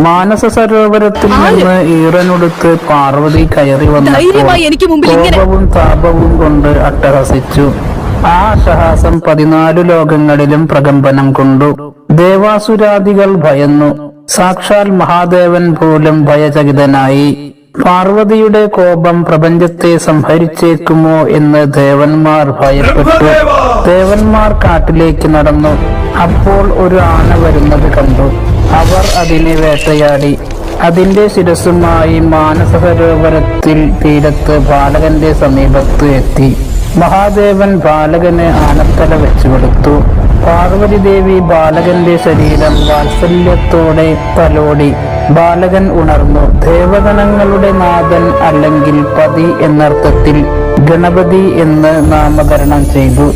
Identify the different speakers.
Speaker 1: മാനസ സരോവരത്തിൽ നിന്ന് ഈറനൊടുത്ത് പാർവതി കയറി വന്നപ്പോൾ കോപവും താപവും കൊണ്ട് അട്ടഹസിച്ചു. ആ അട്ടഹാസം 14 ലോകങ്ങളിലും പ്രകമ്പനം കൊണ്ടു. ദേവാസുരാദികൾ ഭയന്നു. സാക്ഷാൽ മഹാദേവൻ പോലും ഭയചകിതനായി. പാർവതിയുടെ കോപം പ്രപഞ്ചത്തെ സംഹരിച്ചേക്കുമോ എന്ന് ദേവന്മാർ ഭയപ്പെട്ടു. ദേവന്മാർ കാട്ടിലേക്ക് നടന്നു. അപ്പോൾ ഒരു ആന വരുന്നത് കണ്ടു. അവർ അതിനെ വേട്ടയാടി. അതിന്റെ ശിരസുമായി മാനസ സരോവരത്തിൽ തീരത്ത് ബാലകന്റെ സമീപത്ത് എത്തി. മഹാദേവൻ ബാലകന് ആനത്തല വെച്ചു കൊടുത്തു. പാർവതി ദേവി ബാലകന്റെ ശരീരം വാത്സല്യത്തോടെ തലോടി. ബാലകൻ ഉണർന്നു. ദേവഗണങ്ങളുടെ നാഥൻ അല്ലെങ്കിൽ പതി എന്നർത്ഥത്തിൽ ഗണപതി എന്ന് നാമകരണം ചെയ്തു.